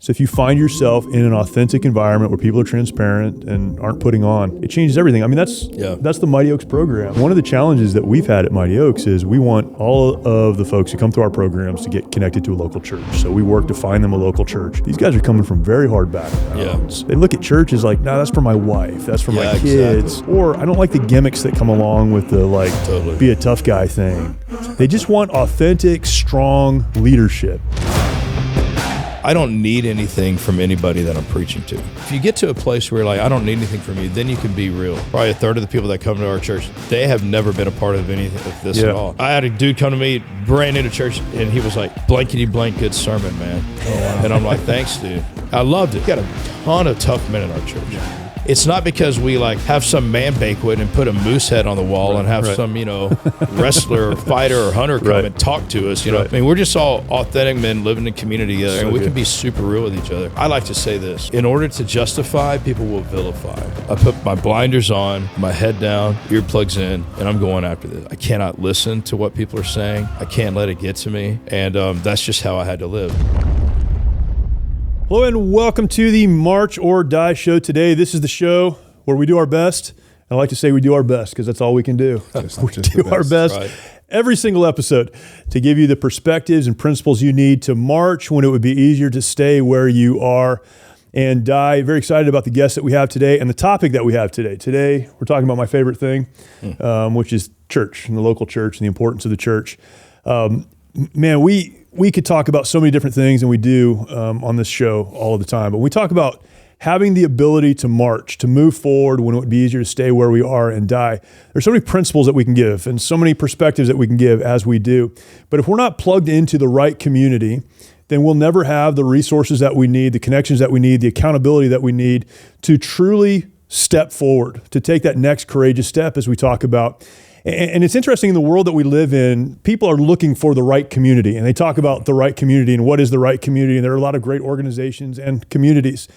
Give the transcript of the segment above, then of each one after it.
So if you find yourself in an authentic environment where people are transparent and aren't putting on, it changes everything. I mean, that's the Mighty Oaks program. One of the challenges that we've had at Mighty Oaks is we want all of the folks who come through our programs to get connected to a local church. So we work to find them a local church. These guys are coming from very hard backgrounds. They look at church as like, no, that's for my wife, that's for my kids. Exactly. Or I don't like the gimmicks that come along with the be a tough guy thing. They just want authentic, strong leadership. I don't need anything from anybody that I'm preaching to. If you get to a place where I don't need anything from you, then you can be real. Probably a third of the people that come to our church, they have never been a part of anything of this at all. I had a dude come to me, brand new to church, and he was like, blankety blank, good sermon, man. Oh, wow. And I'm like, thanks, dude. I loved it. We got a ton of tough men in our church. It's not because we have some man banquet and put a moose head on the wall and have some, wrestler or fighter or hunter come and talk to us. I mean, we're just all authentic men living in community together, and we can be super real with each other. I like to say this: in order to justify, people will vilify. I put my blinders on, my head down, earplugs in, and I'm going after this. I cannot listen to what people are saying. I can't let it get to me, and that's just how I had to live. Hello and welcome to the March or Die show today. This is the show where we do our best. I like to say we do our best because that's all we can do. We do our best every single episode to give you the perspectives and principles you need to march when it would be easier to stay where you are and die. Very excited about the guests that we have today and the topic that we have today. Today, we're talking about my favorite thing, which is church and the local church and the importance of the church. Man, we could talk about so many different things, and we do on this show all of the time. But we talk about having the ability to march, to move forward when it would be easier to stay where we are and die. There's so many principles that we can give and so many perspectives that we can give as we do. But if we're not plugged into the right community, then we'll never have the resources that we need, the connections that we need, the accountability that we need to truly step forward, to take that next courageous step as we talk about. And it's interesting in the world that we live in, people are looking for the right community, and they talk about the right community and what is the right community. And there are a lot of great organizations and communities,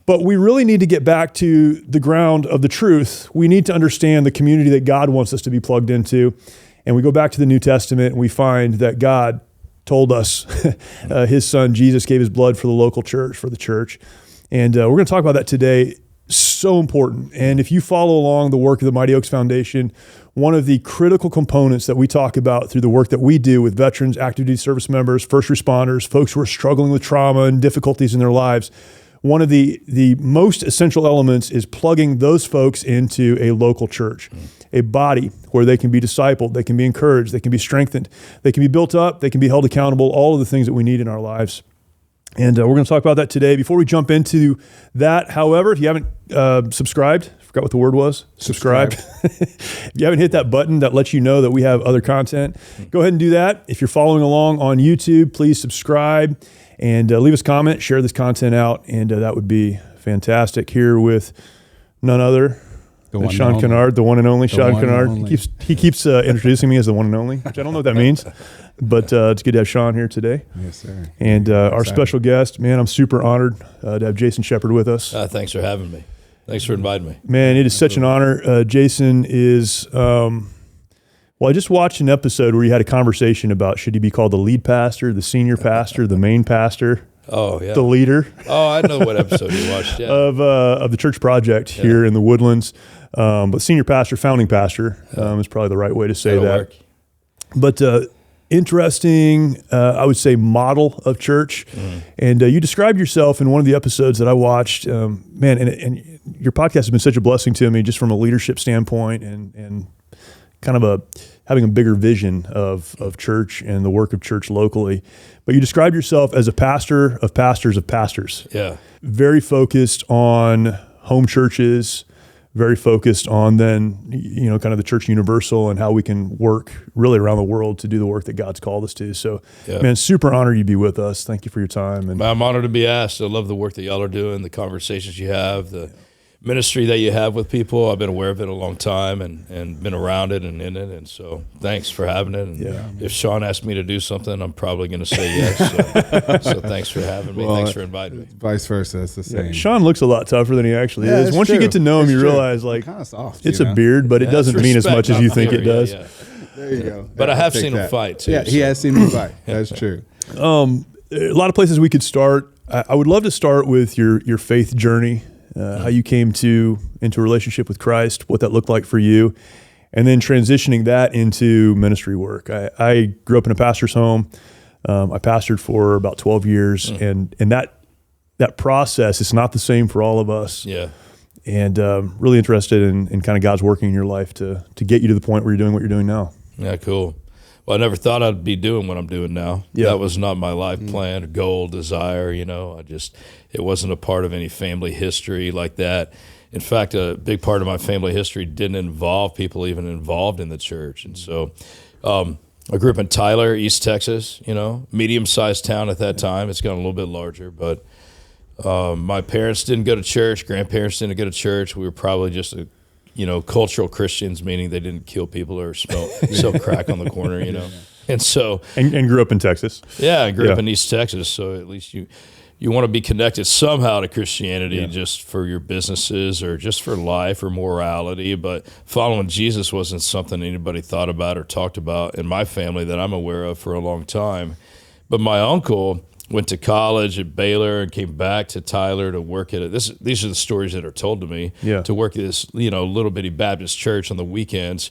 but we really need to get back to the ground of the truth. We need to understand the community that God wants us to be plugged into. And we go back to the New Testament and we find that God told us his son, Jesus, gave his blood for the local church, for the church. And we're going to talk about that today. So important. And if you follow along the work of the Mighty Oaks Foundation, one of the critical components that we talk about through the work that we do with veterans, active duty service members, first responders, folks who are struggling with trauma and difficulties in their lives, one of the most essential elements is plugging those folks into a local church, a body where they can be discipled, they can be encouraged, they can be strengthened, they can be built up, they can be held accountable, all of the things that we need in our lives. And we're going to talk about that today. Before we jump into that, however, if you haven't subscribed, I forgot what the word was, subscribe. If you haven't hit that button that lets you know that we have other content, go ahead and do that. If you're following along on YouTube, please subscribe and leave us a comment, share this content out, and that would be fantastic. Here with none other than Sean Kennard, the one and only Sean Kennard. He keeps introducing me as the one and only, which I don't know what that means. But it's good to have Sean here today. Yes, sir. And our special guest, man, I'm super honored to have Jason Shepperd with us. Thanks for having me. Thanks for inviting me. Man, it is such an honor. Jason is, I just watched an episode where you had a conversation about should he be called the lead pastor, the senior pastor, the main pastor, the leader. Oh, I know what episode you watched, of the church project here in the Woodlands. But senior pastor, founding pastor is probably the right way to say that. Work. But interesting, I would say, model of church. And you described yourself in one of the episodes that I watched, man, and your podcast has been such a blessing to me just from a leadership standpoint and kind of having a bigger vision of church and the work of church locally. But you described yourself as a pastor of pastors of pastors. Yeah. Very focused on home churches, very focused on then, kind of the church universal and how we can work really around the world to do the work that God's called us to. So, man, super honored you be with us. Thank you for your time. And I'm honored to be asked. I love the work that y'all are doing, the conversations you have, the ministry that you have with people. I've been aware of it a long time and been around it and in it. And so thanks for having it. And if Sean asked me to do something, I'm probably going to say yes. So thanks for having me. Thanks for inviting me. Vice versa. It's the same. Sean looks a lot tougher than he actually is. Once you get to know him, you realize kind of soft, it's a beard, but it doesn't mean as much as you think it does. There you go. But I have seen him fight too. Yeah, he has seen me fight. That's true. A lot of places we could start. I would love to start with your faith journey, how you came into a relationship with Christ, what that looked like for you, and then transitioning that into ministry work. I grew up in a pastor's home. I pastored for about 12 years, and that process is not the same for all of us. Yeah. And really interested in kind of God's working in your life to get you to the point where you're doing what you're doing now. Yeah, cool. Well, I never thought I'd be doing what I'm doing now. Yeah. That was not my life plan, or goal, desire, it wasn't a part of any family history like that. In fact, a big part of my family history didn't involve people even involved in the church. And so I grew up in Tyler, East Texas, medium-sized town at that time. It's gotten a little bit larger, but my parents didn't go to church. Grandparents didn't go to church. We were probably just cultural Christians, meaning they didn't kill people or sell crack on the corner, And so... And grew up in Texas. Yeah, I grew up in East Texas, so at least you want to be connected somehow to Christianity just for your businesses or just for life or morality, but following Jesus wasn't something anybody thought about or talked about in my family that I'm aware of for a long time. But my uncle went to college at Baylor and came back to Tyler to work at these are the stories that are told to me, to work at this little bitty Baptist church on the weekends.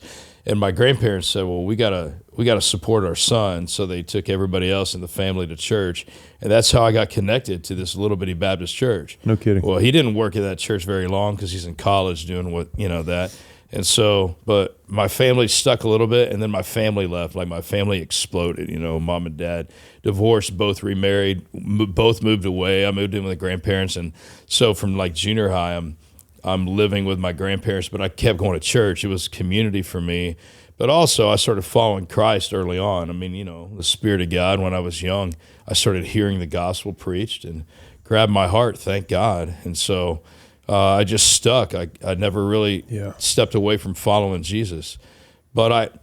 And my grandparents said, well, we gotta support our son. So they took everybody else in the family to church. And that's how I got connected to this little bitty Baptist church. No kidding. Well, he didn't work at that church very long because he's in college doing that. And so, but my family stuck a little bit, and then my family left. Like, my family exploded, mom and dad divorced, both remarried, both moved away. I moved in with the grandparents. And so from like junior high, I'm living with my grandparents, but I kept going to church. It was community for me. But also, I started following Christ early on. I mean, the Spirit of God, when I was young, I started hearing the gospel preached and grabbed my heart, thank God. And so I just stuck. I never really stepped away from following Jesus. But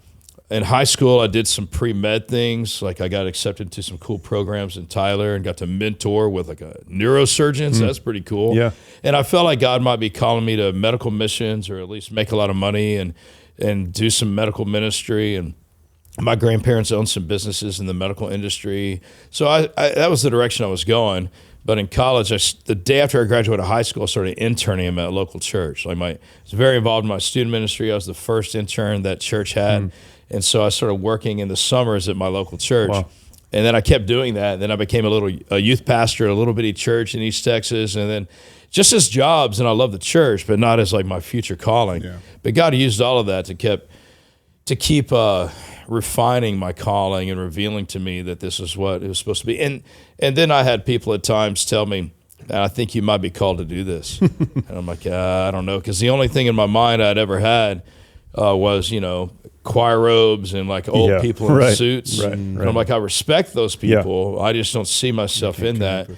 in high school, I did some pre-med things. Like, I got accepted to some cool programs in Tyler and got to mentor with like a neurosurgeon. So that's pretty cool. Yeah. And I felt like God might be calling me to medical missions, or at least make a lot of money and do some medical ministry. And my grandparents owned some businesses in the medical industry. So I that was the direction I was going. But in college, the day after I graduated high school, I started interning at a local church. I was very involved in my student ministry. I was the first intern that church had. And so I started working in the summers at my local church. Wow. And then I kept doing that. And then I became a youth pastor at a little bitty church in East Texas. And then just as jobs, and I love the church, but not as like my future calling. Yeah. But God used all of that to keep refining my calling and revealing to me that this is what it was supposed to be. And then I had people at times tell me, I think you might be called to do this. And I'm like, I don't know. Because the only thing in my mind I'd ever had was, choir robes and like old people in suits. Right. And I'm like, I respect those people. I just don't see myself in that.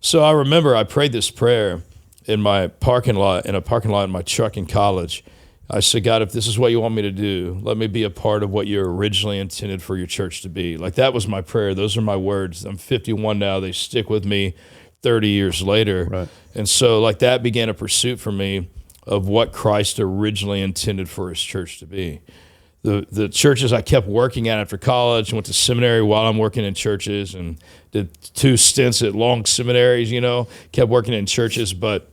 So I remember I prayed this prayer in a parking lot in my truck in college. I said, God, if this is what you want me to do, let me be a part of what you originally intended for your church to be. Like, that was my prayer. Those are my words. I'm 51 now. They stick with me 30 years later. Right. And so like that began a pursuit for me of what Christ originally intended for his church to be. The churches I kept working at after college, went to seminary while I'm working in churches, and did 2 stints at long seminaries, kept working in churches, but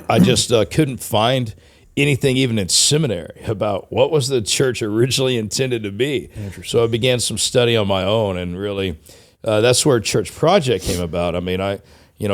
I just couldn't find anything even in seminary about what was the church originally intended to be. So I began some study on my own, and really that's where Church Project came about. I mean,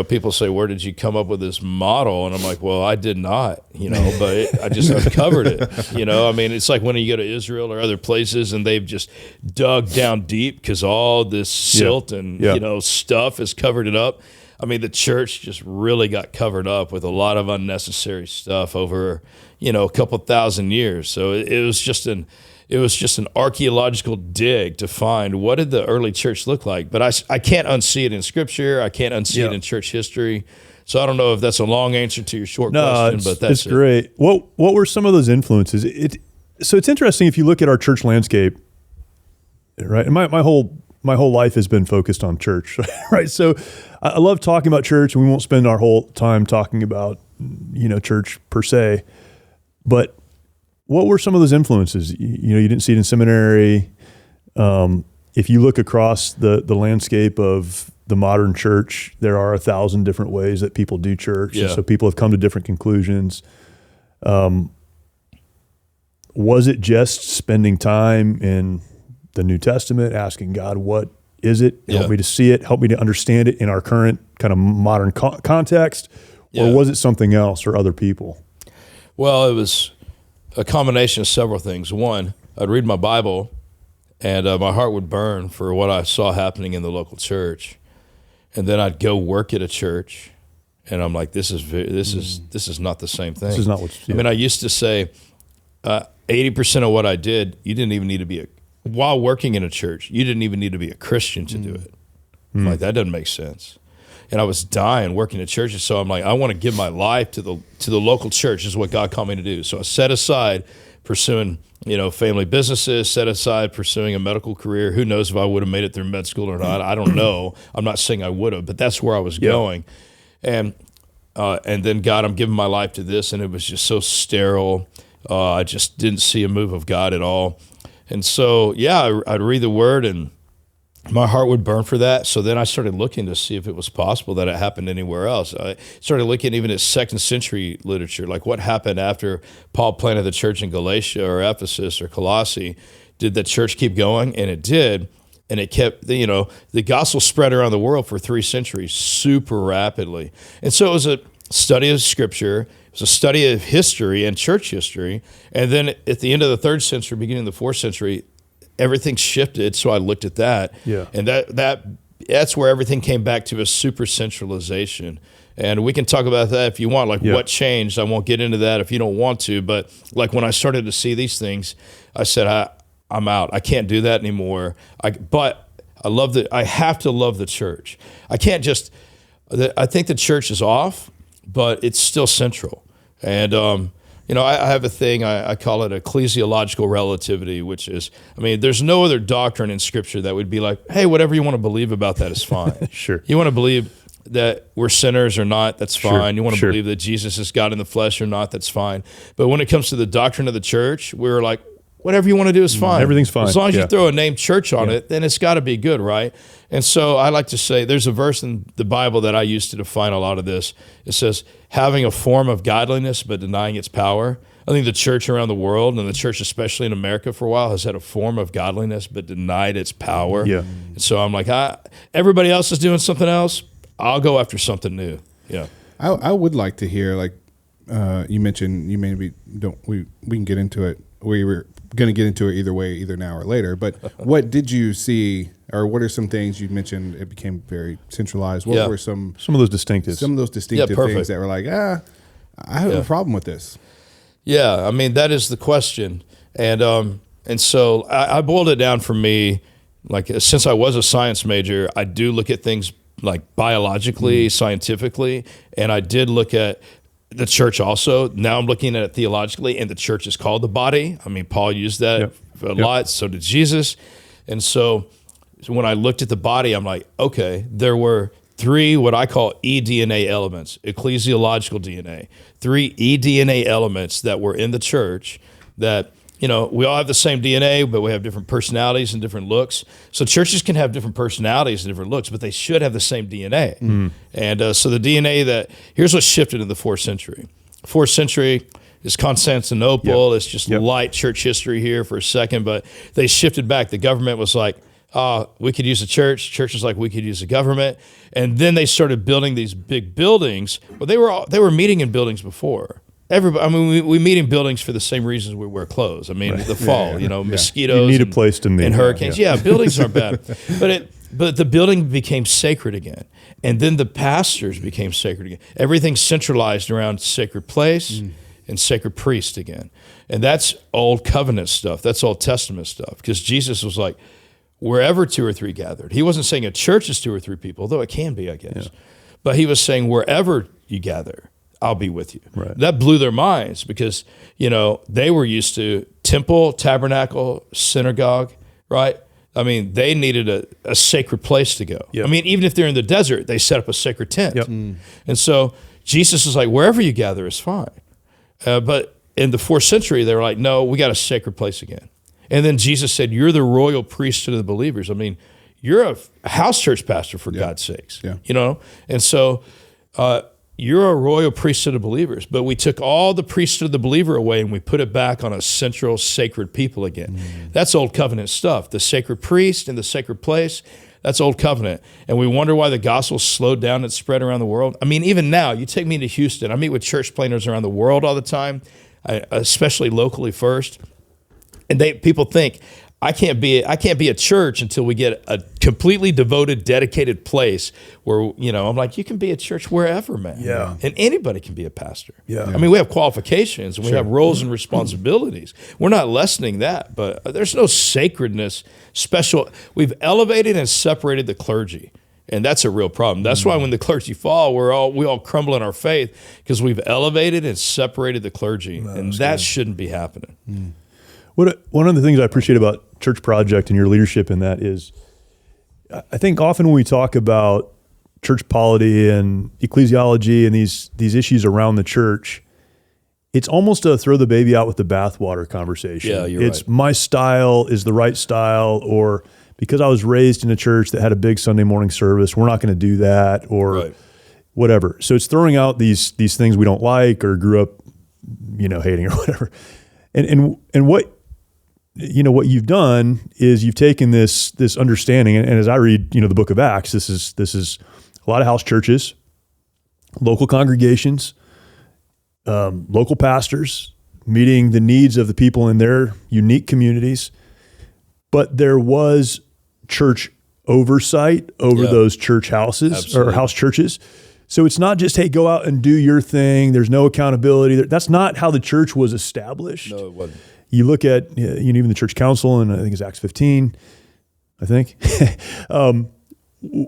people say, where did you come up with this model? And I'm like, well, I did not, but I just uncovered it. I mean, it's like when you go to Israel or other places and they've just dug down deep because all this silt and, stuff has covered it up. I mean, the church just really got covered up with a lot of unnecessary stuff over, a couple thousand years. So it was just an archaeological dig to find what did the early church look like. But I can't unsee it in Scripture. I can't unsee it in church history. So I don't know if that's a long answer to your short question, but that's great. What were some of those influences? So it's interesting if you look at our church landscape, right? And my whole life has been focused on church, right? So I love talking about church, and we won't spend our whole time talking about, church per se. But what were some of those influences? You didn't see it in seminary. if you look across the landscape of the modern church, there are 1,000 different ways that people do church. Yeah. And so people have come to different conclusions. Was it just spending time in the New Testament, asking God, what is it? Help me to see it. Help me to understand it in our current kind of modern context. Or was it something else or other people? Well, it was a combination of several things. One, I'd read my Bible, and my heart would burn for what I saw happening in the local church. And then I'd go work at a church, and I'm like, this is not the same thing. This is not what. I mean, I used to say 80% of what I did, you didn't even need to be while working in a church, you didn't even need to be a Christian to do it. Like, that doesn't make sense. And I was dying working at churches, so I'm like, I want to give my life to the local church. Is what God called me to do. So I set aside pursuing, family businesses, set aside pursuing a medical career. Who knows if I would have made it through med school or not? I don't know. I'm not saying I would have, but that's where I was going. And then, God, I'm giving my life to this, and it was just so sterile. I just didn't see a move of God at all. And so, I'd read the Word, and my heart would burn for that. So then I started looking to see if it was possible that it happened anywhere else. I started looking even at second century literature, like what happened after Paul planted the church in Galatia or Ephesus or Colossae. Did the church keep going? And it did. And it kept, the gospel spread around the world for 3 centuries super rapidly. And so it was a study of Scripture. It was a study of history and church history. And then at the end of the 3rd century, beginning of the 4th century, everything shifted. So I looked at that. Yeah. And that's where everything came back to a super centralization. And we can talk about that if you want, like what changed. I won't get into that if you don't want to. But like when I started to see these things, I said, I'm out. I can't do that anymore. But I have to love the church. I can't just, I think the church is off, but it's still central. And, I have a thing, I call it ecclesiological relativity, which is, there's no other doctrine in Scripture that would be like, hey, whatever you want to believe about that is fine. Sure. You want to believe that we're sinners or not, that's fine. You want to Sure. believe that Jesus is God in the flesh or not, that's fine. But when it comes to the doctrine of the church, we're like, whatever you want to do is fine. Everything's fine. As long as you throw a named church on it, then it's got to be good, right? And so I like to say there's a verse in the Bible that I use to define a lot of this. It says, having a form of godliness but denying its power. I think the church around the world, and the church especially in America for a while, has had a form of godliness but denied its power. Yeah. And so I'm like, everybody else is doing something else. I'll go after something new. Yeah. I would like to hear, like you mentioned, you maybe don't. We can get into it. We were going to get into it either way, either now or later. But what did you see, or what are some things you mentioned? It became very centralized. What were some of those distinctives? Some of those distinctive things that were like, I have a problem with this. Yeah, that is the question, and so I boiled it down for me. Like, since I was a science major, I do look at things like biologically, scientifically, and I did look at the church also. Now I'm looking at it theologically, and the church is called the body. Paul used that a lot, so did Jesus. And so when I looked at the body, I'm like, okay, there were 3 what I call eDNA elements, ecclesiological DNA, 3 eDNA elements that were in the church that, we all have the same DNA, but we have different personalities and different looks. So churches can have different personalities and different looks, but they should have the same DNA. And so the DNA here's what shifted in the 4th century. 4th century is Constantinople. It's just light church history here for a second, but they shifted back. The government was like, we could use a church. Church was like, we could use a government. And then they started building these big buildings. Well, they were meeting in buildings before. Everybody, we meet in buildings for the same reasons we wear clothes. The fall, mosquitoes. You need a place to meet. And hurricanes. Yeah, buildings aren't bad. But the building became sacred again. And then the pastors became sacred again. Everything centralized around sacred place and sacred priest again. And that's Old Covenant stuff. That's Old Testament stuff. Because Jesus was like, wherever 2 or 3 gathered. He wasn't saying a church is 2 or 3 people, though it can be, I guess. Yeah. But he was saying wherever you gather, I'll be with you. Right. That blew their minds because, they were used to temple, tabernacle, synagogue, right? They needed a sacred place to go. Yep. Even if they're in the desert, they set up a sacred tent. Yep. And so Jesus is like, wherever you gather is fine. But in the 4th century, they were like, no, we got a sacred place again. And then Jesus said, you're the royal priesthood of the believers. I mean, you're a house church pastor, for God's sakes. Yeah. You know? And so you're a royal priesthood of believers. But we took all the priesthood of the believer away and we put it back on a central sacred people again. That's old covenant stuff. The sacred priest and the sacred place, that's old covenant. And we wonder why the gospel slowed down and spread around the world. I mean, even now, you take me to Houston. I meet with church planners around the world all the time, especially locally first. And people think, I can't be a church until we get a completely devoted, dedicated place where, I'm like, you can be a church wherever, man. Yeah. And anybody can be a pastor. Yeah. I mean, we have qualifications and we have roles and responsibilities. We're not lessening that, but there's no sacredness special. We've elevated and separated the clergy. And that's a real problem. That's why when the clergy fall, we all crumble in our faith, because we've elevated and separated the clergy. And that shouldn't be happening. One of the things I appreciate about Church Project and your leadership in that is, I think often when we talk about church polity and ecclesiology and these issues around the church, it's almost a throw the baby out with the bathwater conversation. Yeah, you're it's right. My style is the right style, or because I was raised in a church that had a big Sunday morning service, we're not going to do that, or whatever. So it's throwing out these things we don't like or grew up, hating or whatever. And what you've done is you've taken this understanding, and as I read, the book of Acts, this is a lot of house churches, local congregations, local pastors meeting the needs of the people in their unique communities. But there was church oversight over those church houses or house churches. So it's not just, hey, go out and do your thing. There's no accountability. That's not how the church was established. No, it wasn't. You look at even the church council, and I think it's Acts 15,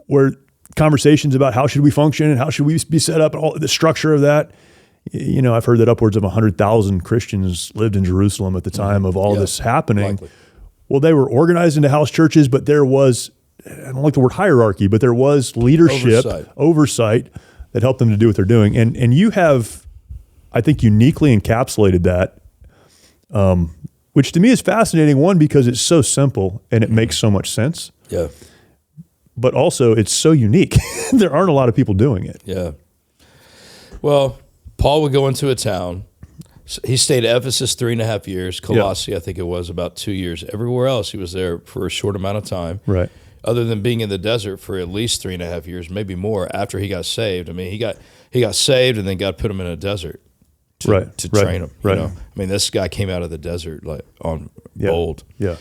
where conversations about how should we function and how should we be set up, and all the structure of that. I've heard that upwards of 100,000 Christians lived in Jerusalem at the time of all this happening. Likely. Well, they were organized into house churches, but there was, I don't like the word hierarchy, but there was leadership, oversight that helped them to do what they're doing. And you have, I think, uniquely encapsulated that, which to me is fascinating. One, because it's so simple and it makes so much sense. Yeah. But also it's so unique. There aren't a lot of people doing it. Yeah. Well, Paul would go into a town. He stayed at Ephesus 3.5 years. Colossae, I think it was, about 2 years. Everywhere else, he was there for a short amount of time. Right. Other than being in the desert for at least 3.5 years, maybe more, after he got saved. I mean, he got saved, and then God put him in a desert to train him. Right. I mean, this guy came out of the desert like on bold. Yeah.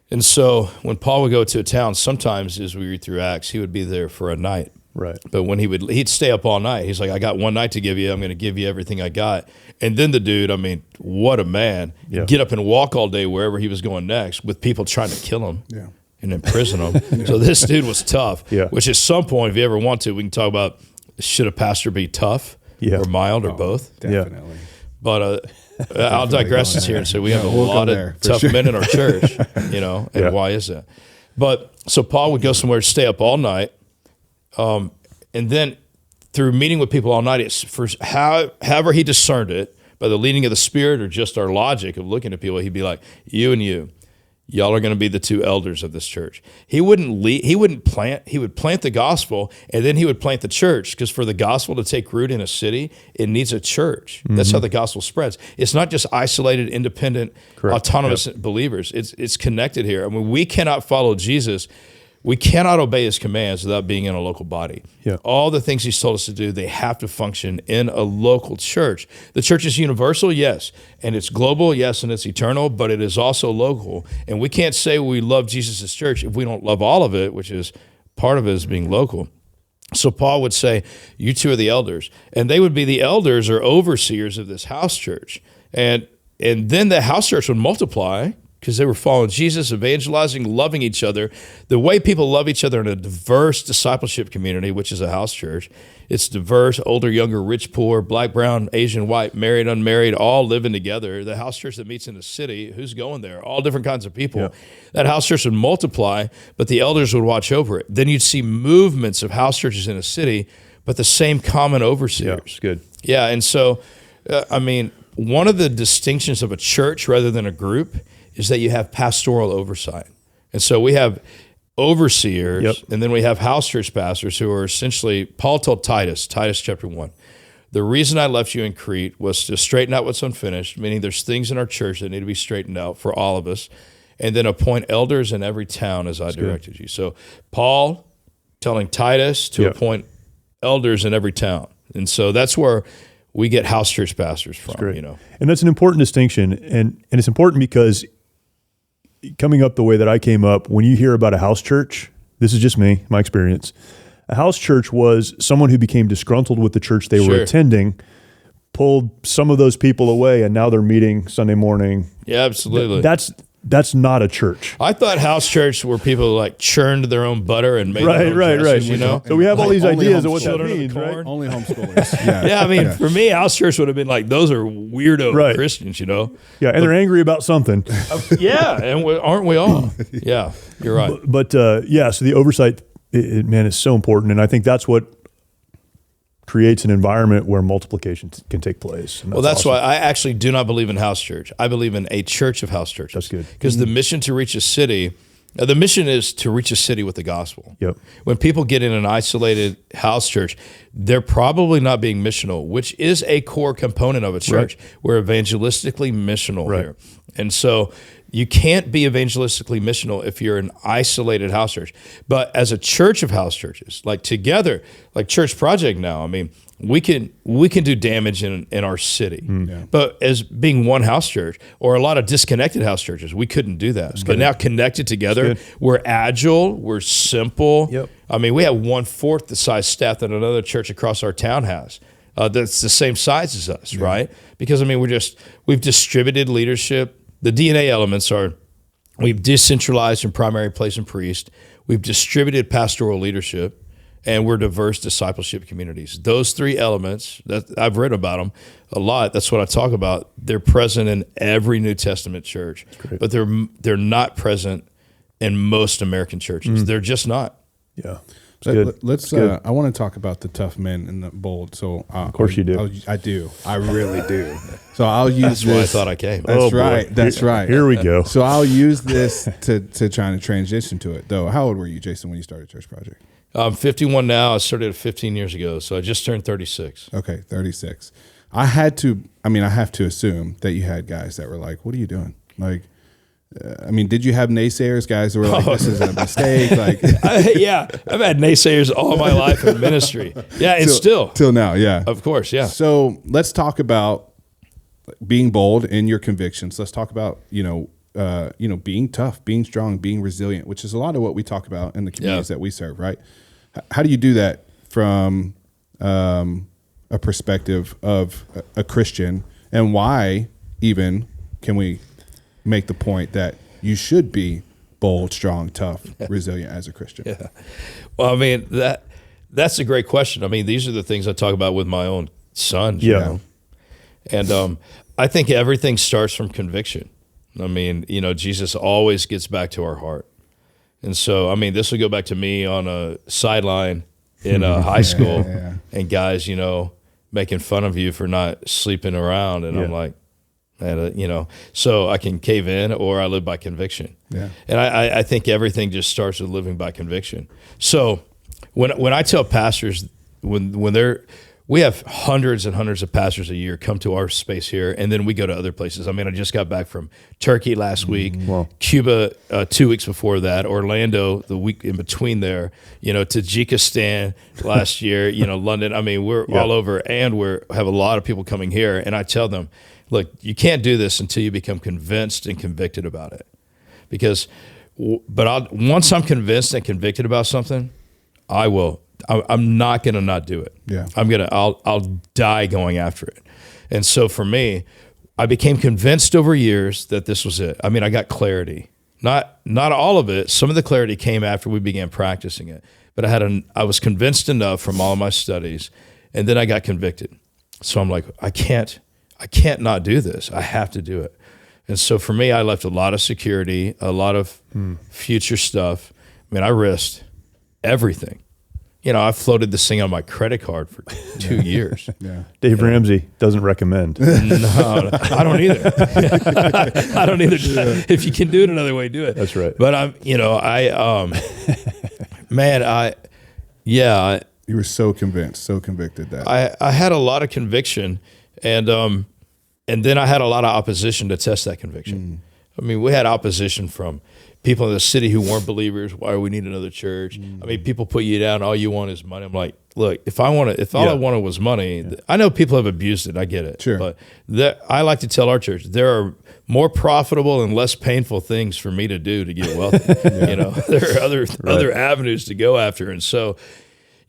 And so when Paul would go to a town, sometimes as we read through Acts, he would be there for a night. Right. But when he'd stay up all night. He's like, I got one night to give you. I'm going to give you everything I got. And then the dude, I mean, what a man. Yeah. Get up and walk all day wherever he was going next with people trying to kill him and imprison him. So this dude was tough, which at some point, if you ever want to, we can talk about, should a pastor be tough or mild or both? Definitely. But I'll digress this here and say we have a lot of tough men in our church, and why is that? But so Paul would go somewhere to stay up all night. And then through meeting with people all night, it's for however he discerned it, by the leading of the Spirit or just our logic of looking at people, he'd be like, you and y'all are going to be the two elders of this church. He would plant the gospel, and then he would plant the church, because for the gospel to take root in a city, it needs a church. Mm-hmm. That's how the gospel spreads. It's not just isolated, independent, autonomous believers. It's connected here. I mean, we cannot follow Jesus. We cannot obey his commands without being in a local body. Yeah. All the things he's told us to do, they have to function in a local church. The church is universal, yes, and it's global, yes, and it's eternal, but it is also local. And we can't say we love Jesus' church if we don't love all of it, which is part of it is being local. So Paul would say, you two are the elders. And they would be the elders or overseers of this house church. And then the house church would multiply, because they were following Jesus, evangelizing, loving each other. The way people love each other in a diverse discipleship community, which is a house church, it's diverse, older, younger, rich, poor, black, brown, Asian, white, married, unmarried, all living together. The house church that meets in the city, who's going there? All different kinds of people. Yeah. That house church would multiply, but the elders would watch over it. Then you'd see movements of house churches in a city, but the same common overseers. Yeah, good. Yeah, and so, one of the distinctions of a church rather than a group is that you have pastoral oversight. And so we have overseers, and then we have house church pastors who are essentially, Paul told Titus chapter 1, the reason I left you in Crete was to straighten out what's unfinished, meaning there's things in our church that need to be straightened out for all of us, and then appoint elders in every town as I directed you. So Paul telling Titus to appoint elders in every town. And so that's where we get house church pastors from, you know. And that's an important distinction. And it's important because coming up the way that I came up, when you hear about a house church, this is just me, my experience. A house church was someone who became disgruntled with the church they were attending, pulled some of those people away, and now they're meeting Sunday morning. Yeah, absolutely. That's not a church. I thought house church were people who like churned their own butter and made their own dresses, you know? So we have all these ideas of what that means, right? Only homeschoolers. Yeah, I mean, for me, house church would have been like, those are weirdo Christians, you know? Yeah, and they're angry about something. And aren't we all? Yeah, you're right. But so the oversight, man, is so important. And I think that's what creates an environment where multiplication can take place. Well, that's awesome. Why I actually do not believe in house church. I believe in a church of house churches. That's good. Because the mission to reach a city, the mission is to reach a city with the gospel. Yep. When people get in an isolated house church, they're probably not being missional, which is a core component of a church. Right. We're evangelistically missional here. And so you can't be evangelistically missional if you're an isolated house church. But as a church of house churches, like together, like Church Project now, I mean, we can do damage in our city. But as being one house church, or a lot of disconnected house churches, we couldn't do that. But now connected together, we're agile, we're simple. Yep. I mean, we have 1/4 the size staff that another church across our town has. That's the same size as us, right? Because I mean, we've distributed leadership. The DNA elements are, we've decentralized in primary, place, and priest. We've distributed pastoral leadership, and we're diverse discipleship communities. Those three elements, that I've read about them a lot. That's what I talk about. They're present in every New Testament church, but they're not present in most American churches. They're just not. Yeah. Let's. I want to talk about the tough men and the bold. So of course you do. I do. I really do. So I'll use That's this. why I thought I came. That's right. That's right. Here we go. So I'll use this to try to transition to it. Though, how old were you, Jason, when you started Church Project? I'm 51 now. I started 15 years ago, so I just turned 36. Okay, 36. I have to assume that you had guys that were like, "What are you doing?" Like, did you have naysayers, guys that were like, "This is a mistake"? Like, I've had naysayers all my life in ministry. Yeah, and till now, yeah, of course, yeah. So let's talk about being bold in your convictions. Let's talk about being tough, being strong, being resilient, which is a lot of what we talk about in the communities that we serve. Right? How do you do that from a perspective of a Christian, and why even can we make the point that you should be bold, strong, tough, resilient as a Christian? Yeah. Well, I mean, that's a great question. I mean, these are the things I talk about with my own sons. You know? And I think everything starts from conviction. I mean, Jesus always gets back to our heart. And so, I mean, this will go back to me on a sideline in high school and guys, making fun of you for not sleeping around. And I'm like, so I can cave in, or I live by conviction. Yeah. And I think everything just starts with living by conviction. So when I tell pastors, we have hundreds and hundreds of pastors a year come to our space here, and then we go to other places. I mean, I just got back from Turkey last week, Cuba 2 weeks before that, Orlando the week in between there, Tajikistan last year, London. I mean, we're all over, and we have a lot of people coming here, and I tell them, look, you can't do this until you become convinced and convicted about it. Once I'm convinced and convicted about something, I'm not going to not do it. Yeah. I'll die going after it. And so for me, I became convinced over years that this was it. I mean, I got clarity. Not all of it. Some of the clarity came after we began practicing it. But I was convinced enough from all of my studies, and then I got convicted. So I'm like, I can't not do this. I have to do it. And so for me, I left a lot of security, a lot of future stuff. I mean, I risked everything. I floated this thing on my credit card for 2 years. Yeah. Dave Ramsey doesn't recommend. No, I don't either. I don't either. If you can do it another way, do it. That's right. But You were so convinced, so convicted that. I had a lot of conviction, and then I had a lot of opposition to test that conviction. I mean, we had opposition from people in the city who weren't believers. Why do we need another church? I mean, people put you down. All you want is money. I'm like, look, if all I wanted was money, I know people have abused it. I get it. Sure. But I like to tell our church, there are more profitable and less painful things for me to do to get wealthy. There are other avenues to go after. And so,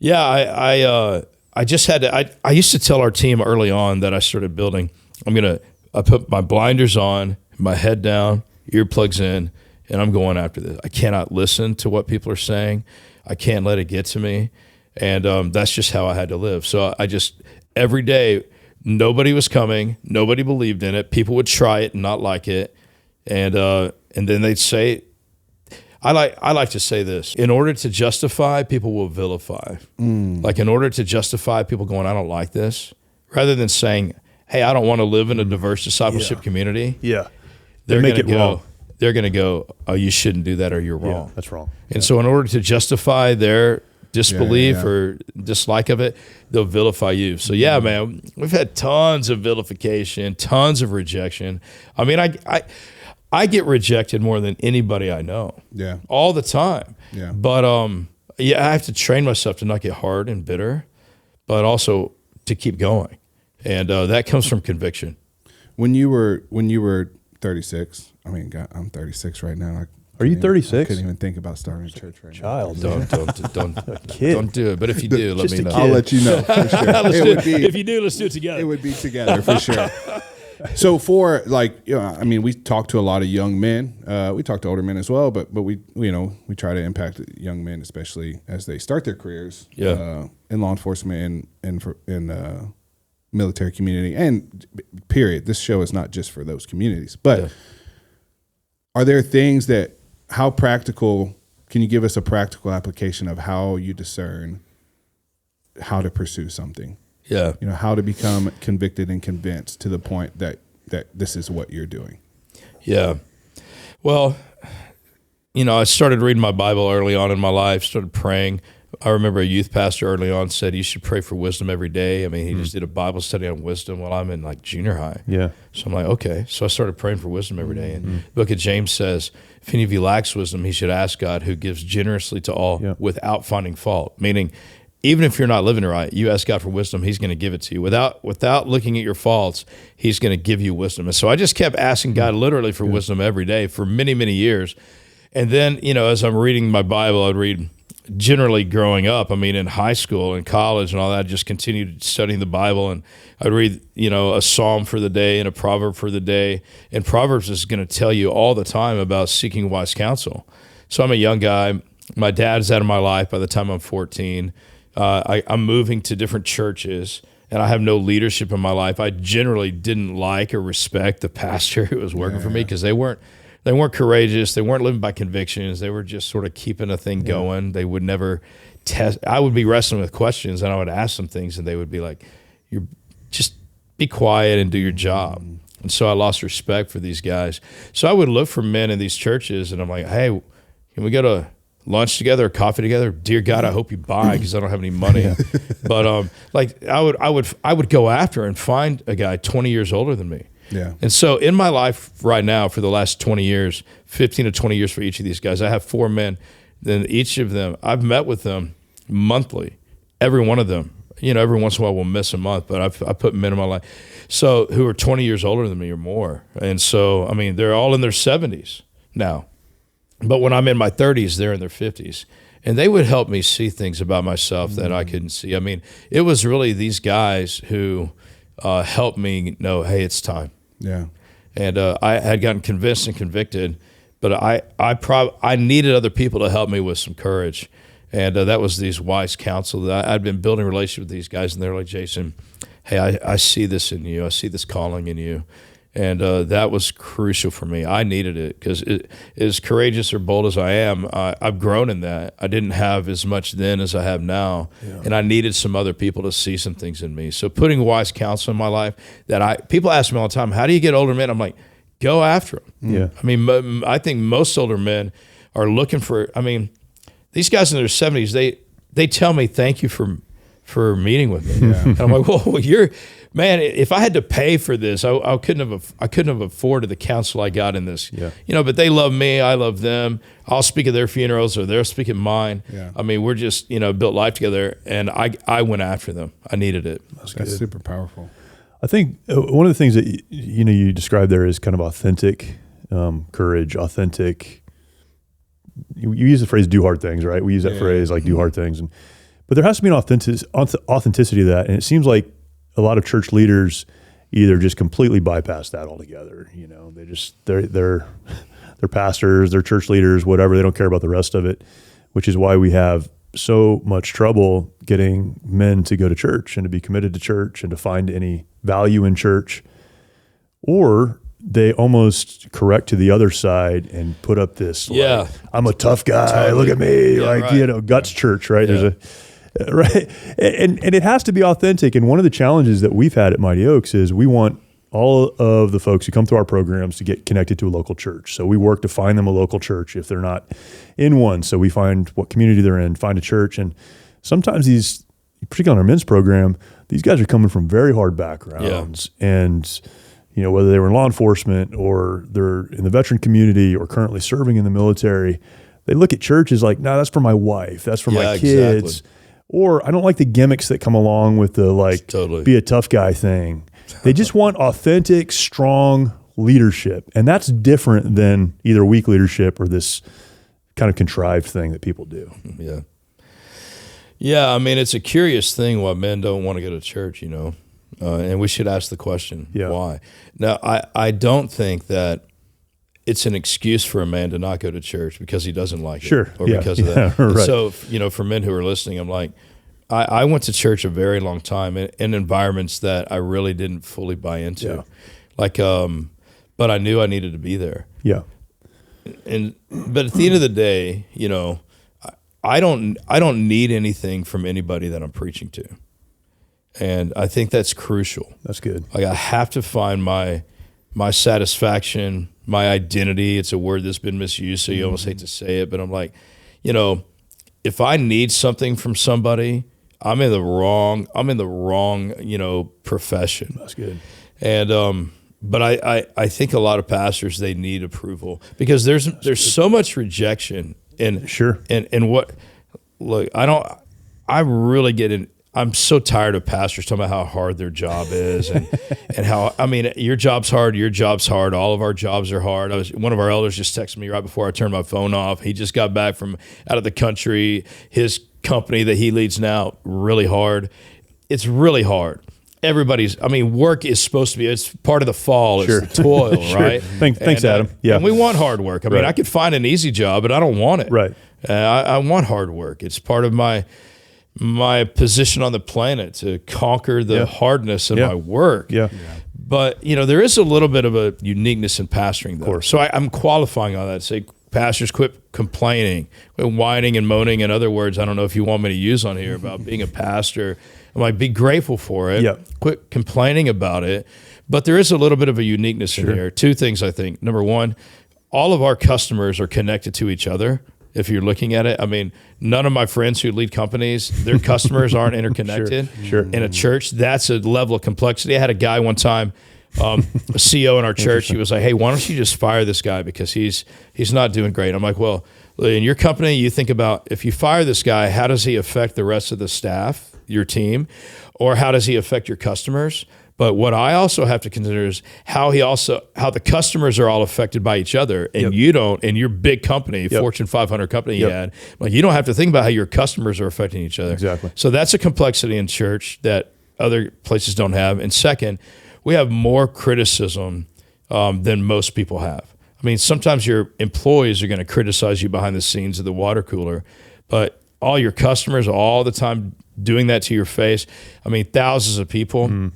I just had to, I used to tell our team early on that I started building, I put my blinders on, my head down, earplugs in, and I'm going after this. I cannot listen to what people are saying. I can't let it get to me. And that's just how I had to live. So I just, every day, nobody was coming. Nobody believed in it. People would try it and not like it. And then they'd say, I like to say this, in order to justify, people will vilify. Like in order to justify people going, I don't like this, rather than saying, hey, I don't want to live in a diverse discipleship community. Yeah. They're make going it to wrong. They're going to go, oh, you shouldn't do that or you're wrong. Yeah, that's wrong. And so in order to justify their disbelief or dislike of it, they'll vilify you. So man, we've had tons of vilification, tons of rejection. I mean, I get rejected more than anybody I know. Yeah. All the time. Yeah. But I have to train myself to not get hard and bitter, but also to keep going. And that comes from conviction. When you were 36, I mean, God, I'm 36 right now. Are you 36? I couldn't even think about starting a church right now. Child. Don't do it. But if you do, let me know. I'll let you know for sure. If you do, let's do it together. It would be together for sure. So I mean, we talk to a lot of young men. We talk to older men as well, but we try to impact young men, especially as they start their careers in law enforcement and in military community and period. This show is not just for those communities, but are there things how practical, can you give us a practical application of how you discern how to pursue something? Yeah. How to become convicted and convinced to the point that this is what you're doing. Yeah. Well, I started reading my Bible early on in my life, started praying. I remember a youth pastor early on said you should pray for wisdom every day. I mean, he just did a Bible study on wisdom while I'm in like junior high. Yeah. So I'm like, okay. So I started praying for wisdom every day. And the book of James says, if any of you lacks wisdom, he should ask God, who gives generously to all without finding fault. Meaning, even if you're not living right, you ask God for wisdom, he's going to give it to you. Without looking at your faults, he's going to give you wisdom. And so I just kept asking God literally for wisdom every day for many, many years. And then, as I'm reading my Bible, I'd read generally growing up, I mean, in high school and college and all that, I just continued studying the Bible. And I'd read, a psalm for the day and a proverb for the day. And Proverbs is going to tell you all the time about seeking wise counsel. So I'm a young guy. My dad's out of my life by the time I'm 14. I'm moving to different churches, and I have no leadership in my life. I generally didn't like or respect the pastor who was working for me because they weren't courageous. They weren't living by convictions. They were just sort of keeping a thing going. They would never test. I would be wrestling with questions, and I would ask them things, and they would be like, "You're just be quiet and do your job." And so I lost respect for these guys. So I would look for men in these churches, and I'm like, "Hey, can we go to lunch together or coffee together? Dear God, I hope you buy because I don't have any money." But I would go after and find a guy 20 years older than me. Yeah. And so in my life right now, for the last 20 years, 15 to 20 years for each of these guys, I have 4 men. Then each of them, I've met with them monthly, every one of them. Every once in a while we'll miss a month, but I put men in my life. So who are 20 years older than me or more. And so, I mean, they're all in their 70s now. But when I'm in my 30s, they're in their 50s. And they would help me see things about myself that I couldn't see. I mean, it was really these guys who helped me know, hey, it's time. Yeah. And I had gotten convinced and convicted, but I needed other people to help me with some courage. And that was these wise counsel that I'd been building a relationship with these guys, and they're like, Jason, hey, I see this in you. I see this calling in you. And that was crucial for me. I needed it because as courageous or bold as I am, I've grown in that. I didn't have as much then as I have now, and I needed some other people to see some things in me. So putting wise counsel in my life, people ask me all the time, how do you get older men? I'm like, go after them. Yeah. I mean, I think most older men are looking for, these guys in their 70s, they tell me, thank you for meeting with me. Yeah. And I'm like, well, man, if I had to pay for this, I couldn't have afforded the counsel I got in this. Yeah. But they love me, I love them. I'll speak at their funerals or they'll speak at mine. Yeah. We're just, built life together, and I went after them. I needed it. That's super powerful. I think one of the things that you described there is kind of authentic courage, authentic. You use the phrase "do hard things," right? We use that phrase like "do hard things," but there has to be an authenticity to that, and it seems like a lot of church leaders either just completely bypass that altogether. They're pastors, they're church leaders, whatever. They don't care about the rest of it, which is why we have so much trouble getting men to go to church and to be committed to church and to find any value in church. Or they almost correct to the other side and put up this, like, I'm a tough guy, totally. Look at me, guts church, right? Yeah. There's right. And it has to be authentic. And one of the challenges that we've had at Mighty Oaks is we want all of the folks who come through our programs to get connected to a local church. So we work to find them a local church if they're not in one. So we find what community they're in, find a church. And sometimes these, particularly on our men's program, these guys are coming from very hard backgrounds. Yeah. And, whether they were in law enforcement or they're in the veteran community or currently serving in the military, they look at church as like, no, that's for my wife. That's for my kids. Exactly. Or I don't like the gimmicks that come along with the be a tough guy thing. They just want authentic, strong leadership. And that's different than either weak leadership or this kind of contrived thing that people do. Yeah. Yeah, it's a curious thing why men don't want to go to church, and we should ask the question, why? Now, I don't think that it's an excuse for a man to not go to church because he doesn't like it or because of that. Right. So, for men who are listening, I'm like, I went to church a very long time in environments that I really didn't fully buy into. Yeah. But I knew I needed to be there. Yeah. But at the end of the day, I don't need anything from anybody that I'm preaching to. And I think that's crucial. That's good. Like, I have to find my satisfaction, my identity. It's a word that's been misused, so you almost hate to say it, but I'm like, if I need something from somebody, I'm in the wrong, profession. That's good. And but I think a lot of pastors, they need approval because there's so much rejection and I really get in. I'm so tired of pastors talking about how hard their job is and how, your job's hard, all of our jobs are hard. One of our elders just texted me right before I turned my phone off. He just got back from out of the country. His company that he leads now, really hard. It's really hard. Work is supposed to be, it's part of the fall, it's the toil, right? Thanks, Adam. Yeah. And we want hard work. I could find an easy job, but I don't want it. Right. I want hard work. It's part of my position on the planet to conquer the hardness of my work. Yeah. But, there is a little bit of a uniqueness in pastoring, though. Of course. So I'm qualifying on that. Say, pastors, quit complaining, quit whining and moaning. In other words, I don't know if you want me to use on here about being a pastor. I'm like, be grateful for it. Yeah. Quit complaining about it. But there is a little bit of a uniqueness in here. Two things, I think. Number one, all of our customers are connected to each other. If you're looking at it, none of my friends who lead companies, their customers aren't interconnected. Sure. In a church, that's a level of complexity. I had a guy one time, a CEO in our church. He was like, "Hey, why don't you just fire this guy because he's not doing great?" I'm like, "Well, in your company, you think about if you fire this guy, how does he affect the rest of the staff, your team, or how does he affect your customers?" But what I also have to consider is how the customers are all affected by each other, and you don't. In your big company, Fortune 500 company, you had, you don't have to think about how your customers are affecting each other. Exactly. So that's a complexity in church that other places don't have. And second, we have more criticism than most people have. Sometimes your employees are going to criticize you behind the scenes of the water cooler, but all your customers all the time doing that to your face. Thousands of people.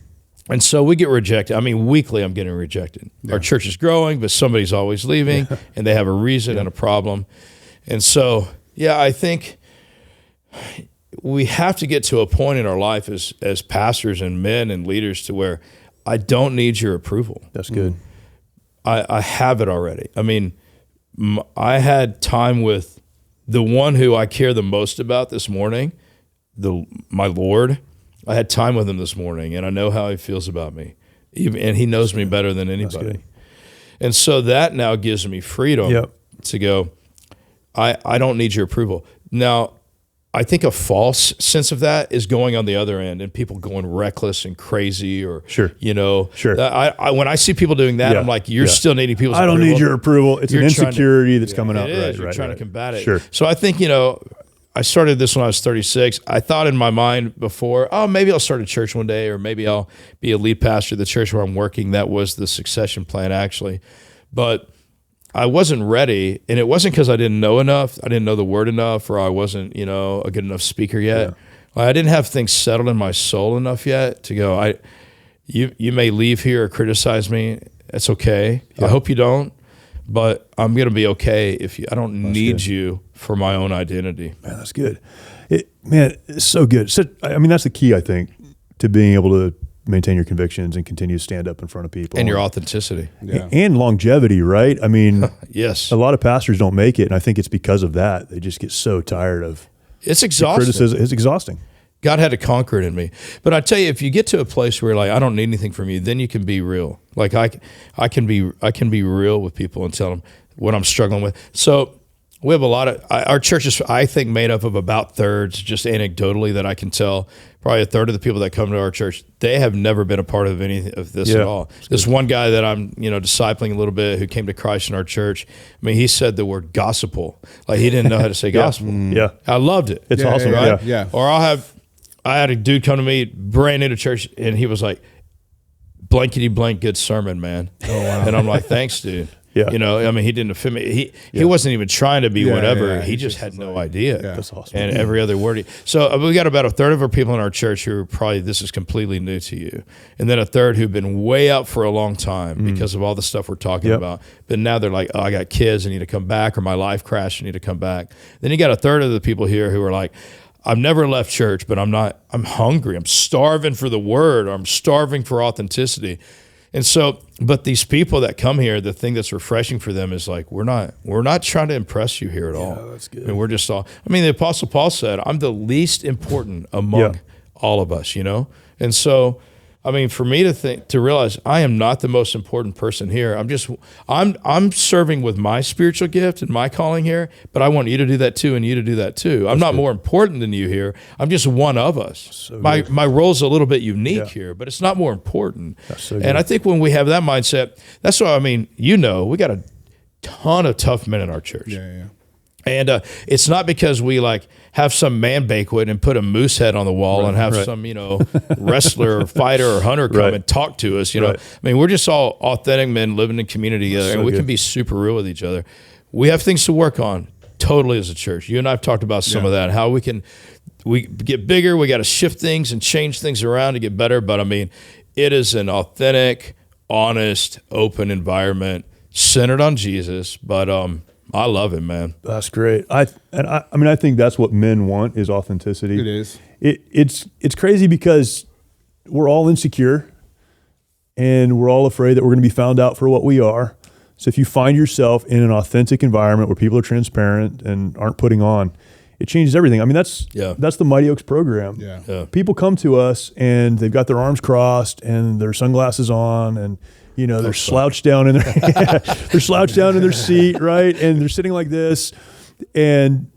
And so we get rejected. I mean, weekly I'm getting rejected. Yeah. Our church is growing, but somebody's always leaving, and they have a reason and a problem. And so, yeah, I think we have to get to a point in our life as pastors and men and leaders to where I don't need your approval. That's good. I have it already. I mean, I had time with the one who I care the most about this morning, my Lord. I had time with him this morning, and I know how he feels about me, and he knows me better than anybody. And so that now gives me freedom to go, I don't need your approval. Now, I think a false sense of that is going on the other end and people going reckless and crazy or, when I see people doing that, I'm like, you're still needing people's approval. I don't need your approval. It's an insecurity that's coming up. You're trying to combat it. Sure. So I think, I started this when I was 36. I thought in my mind before, maybe I'll start a church one day, or maybe I'll be a lead pastor of the church where I'm working. That was the succession plan, actually. But I wasn't ready, and it wasn't because I didn't know enough. I didn't know the word enough, or I wasn't, a good enough speaker yet. Yeah. I didn't have things settled in my soul enough yet to go, you may leave here or criticize me. It's okay. Yeah. I hope you don't. But I'm going to be okay if I don't need you for my own identity. Man, that's good. It's so good. So, that's the key, I think, to being able to maintain your convictions and continue to stand up in front of people. And your authenticity. Yeah. And longevity, right? I mean, yes. A lot of pastors don't make it, and I think it's because of that. They just get so tired of it's exhausting. Criticism. It's exhausting. God had to conquer it in me. But I tell you, if you get to a place where I don't need anything from you, then you can be real. Like I can be real with people and tell them what I'm struggling with. So we have our church is, I think, made up of about thirds, just anecdotally that I can tell, probably a third of the people that come to our church, they have never been a part of any of this at all. This one guy that I'm, discipling a little bit who came to Christ in our church, he said the word gospel. Like he didn't know how to say gospel. Yeah. I loved it. It's awesome, right? Yeah. Or I had a dude come to me brand new to church, and he was like, blankety blank, good sermon, man. Oh, wow. And I'm like, thanks, dude. Yeah. He didn't offend me. He wasn't even trying to be whatever. Yeah. He just had no idea. Yeah. That's awesome. And every other word. So we got about a third of our people in our church who are probably, this is completely new to you. And then a third who've been way out for a long time because of all the stuff we're talking about. But now they're like, I got kids, I need to come back, or my life crashed, I need to come back. Then you got a third of the people here who are like, I've never left church, but I'm hungry. I'm starving for the word. Or I'm starving for authenticity. And so, but these people that come here, the thing that's refreshing for them is like, we're not trying to impress you here at all. That's good. And we're just all, the Apostle Paul said, I'm the least important among all of us, And so, for me to realize I am not the most important person here. I'm serving with my spiritual gift and my calling here, but I want you to do that too, and you to do that too. I'm not more important than you here. I'm just one of us. So my role's a little bit unique here, but it's not more important. And I think when we have that mindset, that's why, we got a ton of tough men in our church. Yeah. And it's not because we have some man banquet and put a moose head on the wall and have some, wrestler or fighter or hunter come and talk to us. We're just all authentic men living in community together, and we can be super real with each other. We have things to work on totally as a church. You and I have talked about some of that, how we get bigger. We got to shift things and change things around to get better. But it is an authentic, honest, open environment centered on Jesus. But, I love it, man. That's great. I think that's what men want is authenticity. It is. It's crazy because we're all insecure and we're all afraid that we're going to be found out for what we are. So if you find yourself in an authentic environment where people are transparent and aren't putting on, it changes everything. That's the Mighty Oaks program. Yeah. People come to us and they've got their arms crossed and their sunglasses on, and they're slouched down in their seat, right? And they're sitting like this, and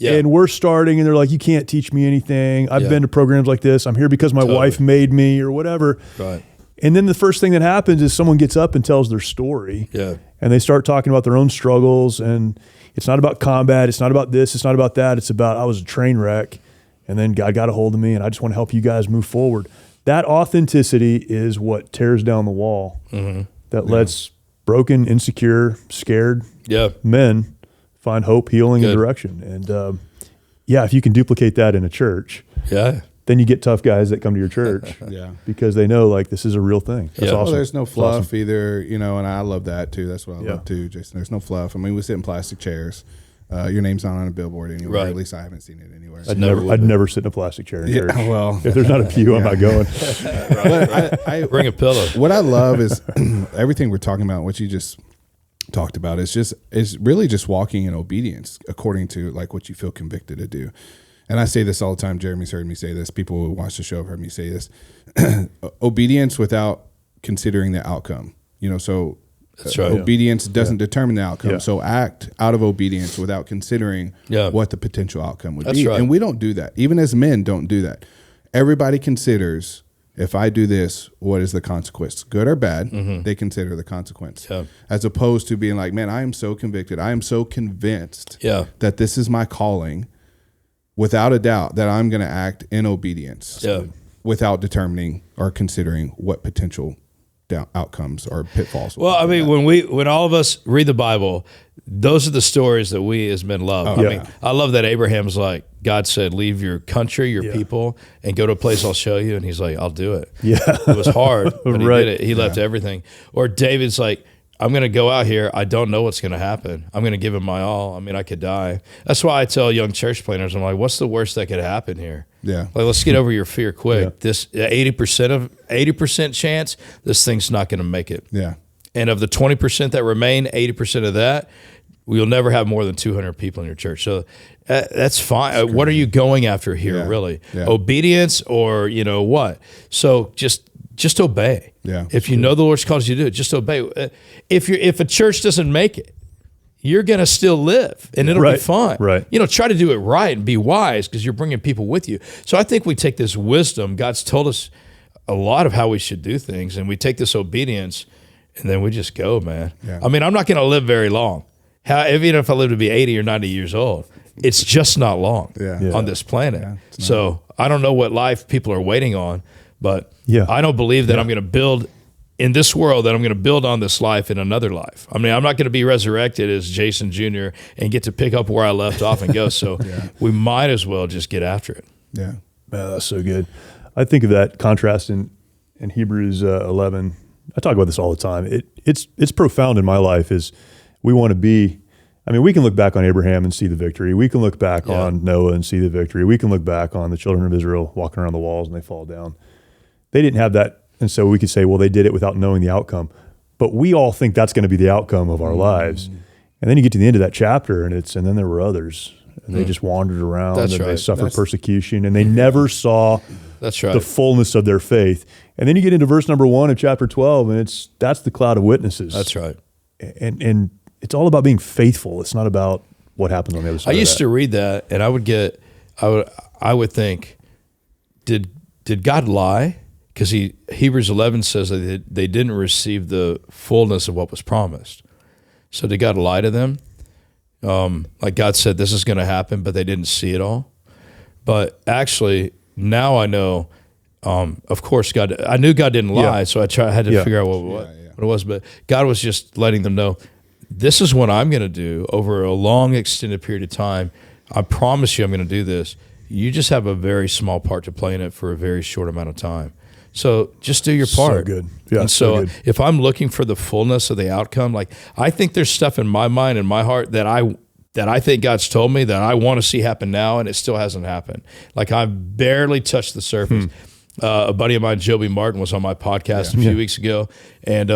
we're starting, and they're like, "You can't teach me anything. I've been to programs like this. I'm here because my wife made me, or whatever." Right. And then the first thing that happens is someone gets up and tells their story, and they start talking about their own struggles, and it's not about combat. It's not about this. It's not about that. It's about, I was a train wreck, and then God got a hold of me, and I just want to help you guys move forward. That authenticity is what tears down the wall that lets broken, insecure, scared men find hope, healing, and direction. And if you can duplicate that in a church, then you get tough guys that come to your church because they know like this is a real thing. That's awesome. Well, there's no fluff either, you know, and I love that too. That's what I love too, Jason. There's no fluff. I mean, we sit in plastic chairs. Your name's not on a billboard anywhere. Right. At least I haven't seen it anywhere. I'd never sit in a plastic chair in church. Well, if there's not a pew, I'm not going. But I bring a pillow. What I love is everything we're talking about, what you just talked about, is really just walking in obedience according to like what you feel convicted to do. And I say this all the time. Jeremy's heard me say this. People who watch the show have heard me say this. Obedience without considering the outcome. You know, so that's right. Obedience doesn't determine the outcome. Yeah. So act out of obedience without considering what the potential outcome would be. Right. And we don't do that. Even as men, don't do that. Everybody considers, if I do this, what is the consequence? Good or bad, they consider the consequence. Yeah. As opposed to being like, man, I am so convicted. I am so convinced that this is my calling, without a doubt, that I'm going to act in obedience without determining or considering what potential outcomes or pitfalls. Well, I mean, when all of us read the Bible, those are the stories that we as men love. I mean, I love that Abraham's like, God said, leave your country, your people, and go to a place I'll show you. And he's like, I'll do it. Yeah. It was hard, but he did it. He left everything. Or David's like, I'm going to go out here. I don't know what's going to happen. I'm going to give it my all. I mean, I could die. That's why I tell young church planners, I'm like, what's the worst that could happen here? Yeah. Like, let's get over your fear quick. Yeah. This 80% chance, this thing's not going to make it. Yeah. And of the 20% that remain, 80% of that, we'll never have more than 200 people in your church. So that's fine. What are you going after here, really? Yeah. Obedience or, you know, what? So just obey. Yeah. If you know the Lord's called you to do it, just obey. If a church doesn't make it, you're going to still live and it'll be fun. Right. You know, try to do it right and be wise because you're bringing people with you. So I think we take this wisdom. God's told us a lot of how we should do things, and we take this obedience and then we just go, man. Yeah. I mean, I'm not going to live very long. Even if I live to be 80 or 90 years old, it's just not long on this planet. Yeah, so I don't know what life people are waiting on, but I don't believe that I'm going to build in this world, that I'm going to build on this life in another life. I mean, I'm not going to be resurrected as Jason Jr. and get to pick up where I left off and go. So we might as well just get after it. Yeah. That's so good. I think of that contrast in Hebrews 11. I talk about this all the time. It's profound in my life is we want to be, I mean, we can look back on Abraham and see the victory. We can look back on Noah and see the victory. We can look back on the children of Israel walking around the walls and they fall down. They didn't have that. And so we could say, well, they did it without knowing the outcome. But we all think that's going to be the outcome of our lives. And then you get to the end of that chapter and then there were others. And they just wandered around they suffered persecution and they never saw the fullness of their faith. And then you get into verse number 1 of chapter 12 and that's the cloud of witnesses. That's right. And it's all about being faithful. It's not about what happens on the other side. I used to read that and I would think, did God lie? Because Hebrews 11 says that they didn't receive the fullness of what was promised. So did God lie to them? Like God said, this is going to happen, but they didn't see it all. But actually, now I know, of course, I knew God didn't lie, so I had to figure out what it was. But God was just letting them know, this is what I'm going to do over a long, extended period of time. I promise you I'm going to do this. You just have a very small part to play in it for a very short amount of time. So just do your part. So good. Yeah, and so if I'm looking for the fullness of the outcome, like I think there's stuff in my mind and my heart that I think God's told me that I want to see happen now, and it still hasn't happened. Like I've barely touched the surface. A buddy of mine, Joby Martin, was on my podcast a few weeks ago, and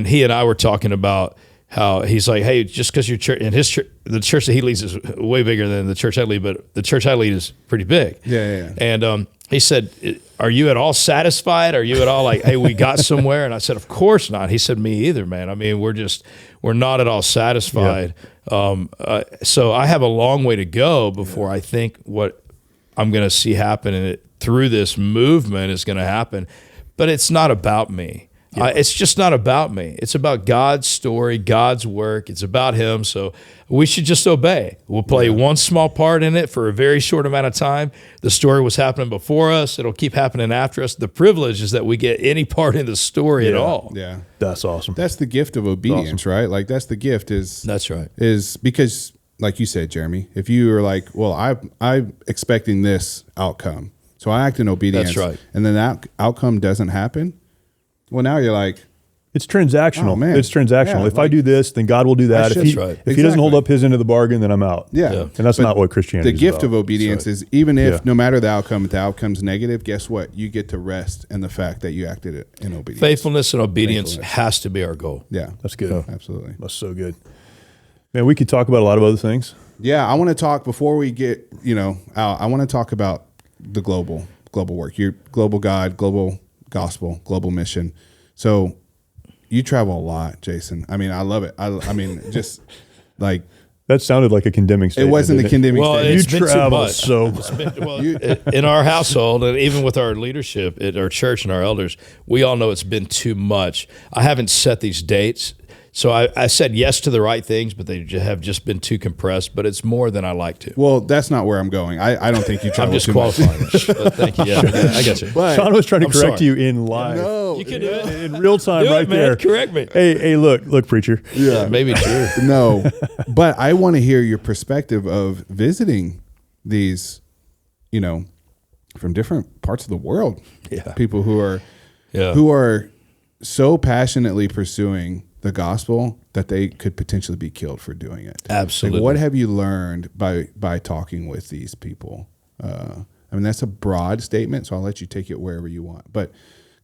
he and I were talking about how he's like, hey, just because your church, and his church, the church that he leads is way bigger than the church I lead, but the church I lead is pretty big. And he said, are you at all satisfied? Are you at all like, hey, we got somewhere? And I said, of course not. He said, me either, man. I mean, we're not at all satisfied. So I have a long way to go before I think what I'm going to see happen through this movement is going to happen. But it's not about me. It's just not about me. It's about God's story, God's work. It's about Him. So we should just obey. We'll play one small part in it for a very short amount of time. The story was happening before us. It'll keep happening after us. The privilege is that we get any part in the story at all. Yeah. That's awesome. That's the gift of obedience, right? Like that's the gift That's right. Is because, like you said, Jeremy, if you are like, well, I'm expecting this outcome. So I act in obedience. That's right. And then that outcome doesn't happen. Well, now you're like, it's transactional. Oh, man. It's transactional. Yeah, if I do this, then God will do that. should- If he, That's right. if he doesn't hold Exactly. up his end of the bargain, then I'm out. yeah. Yeah. And that's But not what Christianity the is gift about. of obedience is even if no matter the outcome's negative, guess what? You get to rest in the fact that you acted it in obedience. Faithfulness and obedience Faithfulness. has to be our goal. Yeah. That's good. Absolutely. That's so good. Man, we could talk about a lot of other things. Yeah, I want to talk before we get, out. I want to talk about the global work. Your global God, global gospel, global mission. So you travel a lot, Jason. I mean, I love it. I mean, just like That sounded like a condemning it statement. wasn't a didn't condemning Well, statement. it's You been too travel much. so It's been- well, in our household, and even with our leadership at our church and our elders, we all know it's been too much. I haven't set these dates. So I said yes to the right things, but they have just been too compressed. But it's more than I like to. Well, that's not where I'm going. I don't think you I'm travel just too much. qualifying. But thank you. Yeah, I got you. But Sean was trying to I'm correct sorry. you in live. no, You can do it. In real time, Do right it, man. there. Correct me. Hey, look, preacher. Yeah, maybe true. no. But I want to hear your perspective of visiting these, from different parts of the world. Yeah. People who are Yeah. who are so passionately pursuing the gospel that they could potentially be killed for doing it. Absolutely. Like, what have you learned by talking with these people? I mean, that's a broad statement, so I'll let you take it wherever you want. But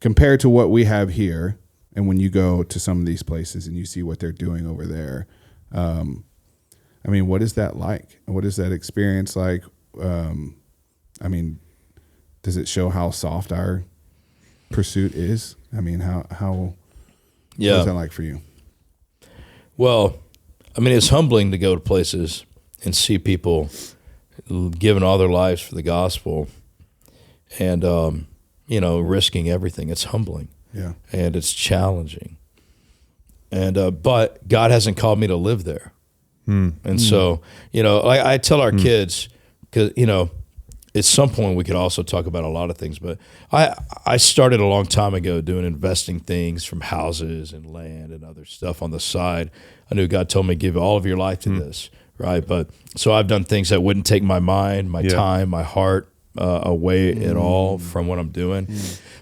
compared to what we have here, and when you go to some of these places and you see what they're doing over there, I mean, what is that like? What is that experience like? I mean, does it show how soft our pursuit is? I mean, how what is that like for you? Well, I mean, it's humbling to go to places and see people giving all their lives for the gospel and, risking everything. It's humbling. Yeah. And it's challenging. And, but God hasn't called me to live there. And so, I tell our kids, because, at some point we could also talk about a lot of things, but I started a long time ago doing investing things from houses and land and other stuff on the side. I knew God told me give all of your life to this, right? But so I've done things that wouldn't take my mind, my time, my heart away at all from what I'm doing.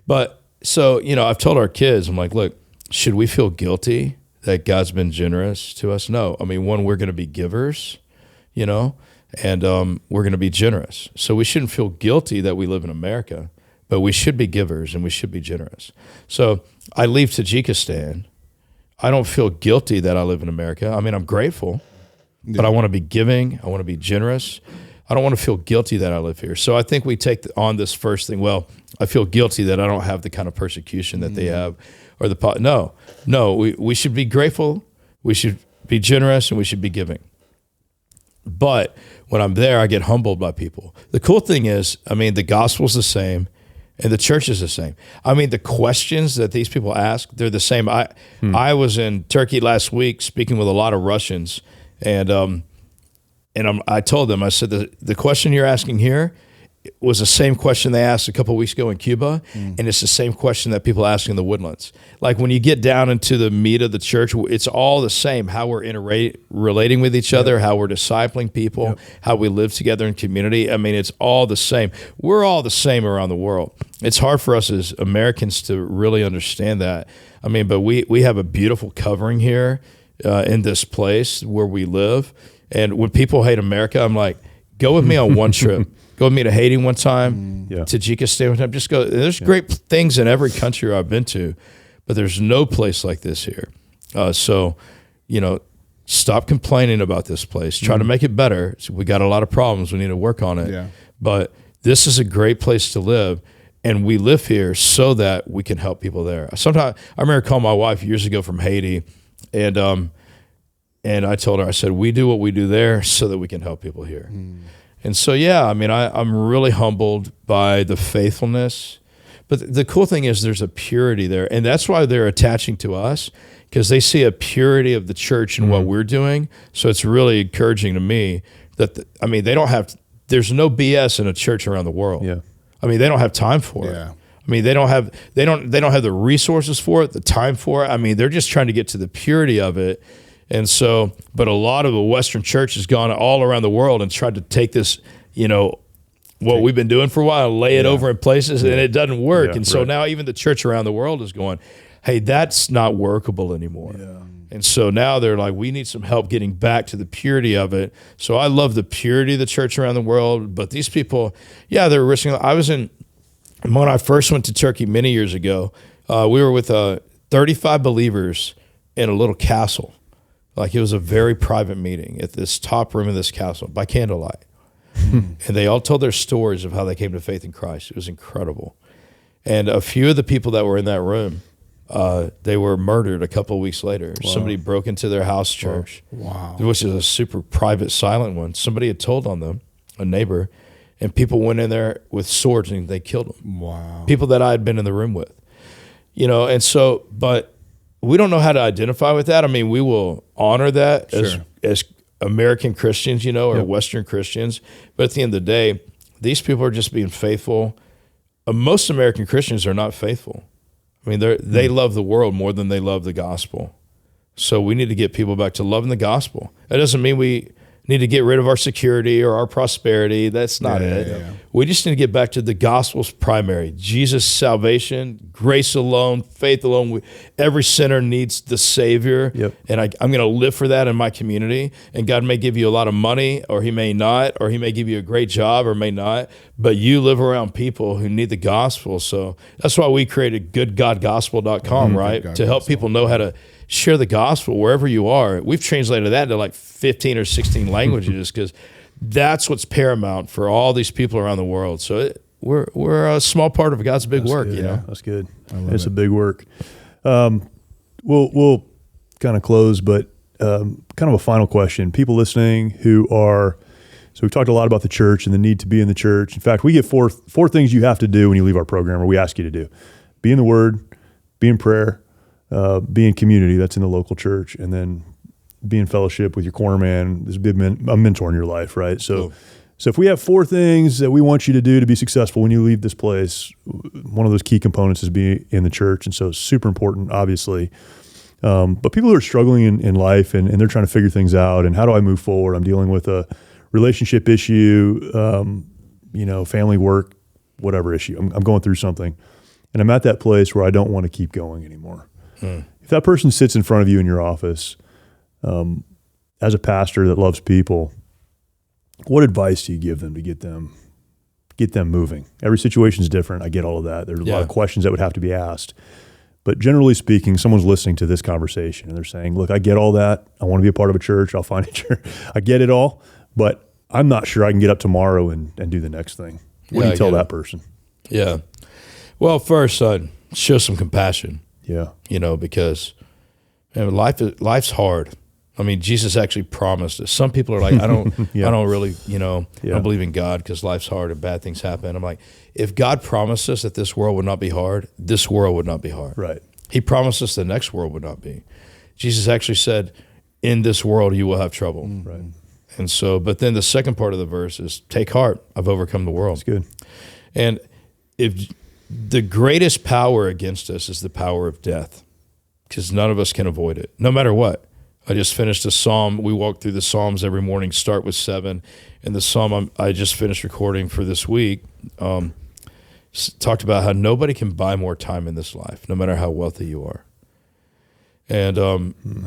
But so, I've told our kids, I'm like, look, should we feel guilty that God's been generous to us? No. I mean, one, we're going to be givers, and we're going to be generous. So we shouldn't feel guilty that we live in America, but we should be givers and we should be generous. So I leave Tajikistan. I don't feel guilty that I live in America. I mean, I'm grateful, but I want to be giving. I want to be generous. I don't want to feel guilty that I live here. So I think we take on this first thing. Well, I feel guilty that I don't have the kind of persecution that they have, or no. We should be grateful. We should be generous, and we should be giving. But when I'm there, I get humbled by people. The cool thing is, I mean, the gospel's the same, and the church is the same. I mean, the questions that these people ask, they're the same. I was in Turkey last week speaking with a lot of Russians, and I told them, I said, the question you're asking here was the same question they asked a couple of weeks ago in Cuba, and it's the same question that people ask in the Woodlands. Like when you get down into the meat of the church, it's all the same, how we're relating with each other, how we're discipling people, how we live together in community. I mean, it's all the same. We're all the same around the world. It's hard for us as Americans to really understand that. I mean, but we have a beautiful covering here in this place where we live. And when people hate America, I'm like, go with me on one trip. Go with me to Haiti one time, Tajikistan one time. Just go. There's great things in every country I've been to, but there's no place like this here. So, stop complaining about this place. Try to make it better. So we got a lot of problems. We need to work on it. Yeah. But this is a great place to live, and we live here so that we can help people there. Sometimes I remember calling my wife years ago from Haiti, and I told her, I said, we do what we do there so that we can help people here. And so, I mean, I'm really humbled by the faithfulness. But the cool thing is there's a purity there. And that's why they're attaching to us, because they see a purity of the church in what we're doing. So it's really encouraging to me that, there's no BS in a church around the world. Yeah. I mean, they don't have time for it. Yeah. I mean, they don't have the resources for it, the time for it. I mean, they're just trying to get to the purity of it. And so, but a lot of the Western church has gone all around the world and tried to take this, what we've been doing for a while, lay it over in places, and it doesn't work. And so now even the church around the world is going, hey, that's not workable anymore. Yeah. And so now they're like, we need some help getting back to the purity of it. So I love the purity of the church around the world. But these people, they're risking. When I first went to Turkey many years ago, we were with 35 believers in a little castle. Like it was a very private meeting at this top room of this castle by candlelight. And they all told their stories of how they came to faith in Christ. It was incredible. And a few of the people that were in that room, they were murdered a couple of weeks later. Wow. Somebody broke into their house church, which is a super private, silent one. Somebody had told on them, a neighbor, and people went in there with swords and they killed them. Wow. People that I had been in the room with. And so, but we don't know how to identify with that. I mean, we will honor that as American Christians, or Western Christians. But at the end of the day, these people are just being faithful. Most American Christians are not faithful. I mean, they love the world more than they love the gospel. So we need to get people back to loving the gospel. That doesn't mean we need to get rid of our security or our prosperity. That's not it. Yeah. We just need to get back to the gospel's primary. Jesus' salvation, grace alone, faith alone. Every sinner needs the Savior. Yep. And I'm going to live for that in my community. And God may give you a lot of money, or he may not, or he may give you a great job, or may not. But you live around people who need the gospel. So that's why we created goodgodgospel.com, right? To help people know how to share the gospel wherever you are. We've translated that to like 15 or 16 languages because that's what's paramount for all these people around the world. So we're a small part of God's big work, good, That's good. It's a big work. We'll kind of close, but kind of a final question. People listening who are, so we've talked a lot about the church and the need to be in the church. In fact, we get four things you have to do when you leave our program, or we ask you to do. Be in the Word, be in prayer, be in community, that's in the local church, and then be in fellowship with your corner man. There's a mentor in your life, right? So if we have 4 things that we want you to do to be successful when you leave this place, one of those key components is be in the church. And so it's super important, obviously. But people who are struggling in life and they're trying to figure things out, and how do I move forward? I'm dealing with a relationship issue, family, work, whatever issue. I'm going through something. And I'm at that place where I don't want to keep going anymore. If that person sits in front of you in your office, as a pastor that loves people, what advice do you give them to get them moving? Every situation is different. I get all of that. There's a lot of questions that would have to be asked. But generally speaking, someone's listening to this conversation and they're saying, look, I get all that. I want to be a part of a church. I'll find a church. I get it all, but I'm not sure I can get up tomorrow and do the next thing. What do you tell that person? Yeah. Well, first, show some compassion. Yeah. Because life's hard. I mean, Jesus actually promised us. Some people are like, I don't really, I don't believe in God because life's hard and bad things happen. I'm like, if God promised us that this world would not be hard, this world would not be hard. Right. He promised us the next world would not be. Jesus actually said, in this world you will have trouble. Right. And so, but then the second part of the verse is, take heart, I've overcome the world. That's good. And if the greatest power against us is the power of death, because none of us can avoid it, no matter what. I just finished a psalm. We walk through the Psalms every morning, start with 7. And the psalm I just finished recording for this week talked about how nobody can buy more time in this life, no matter how wealthy you are. And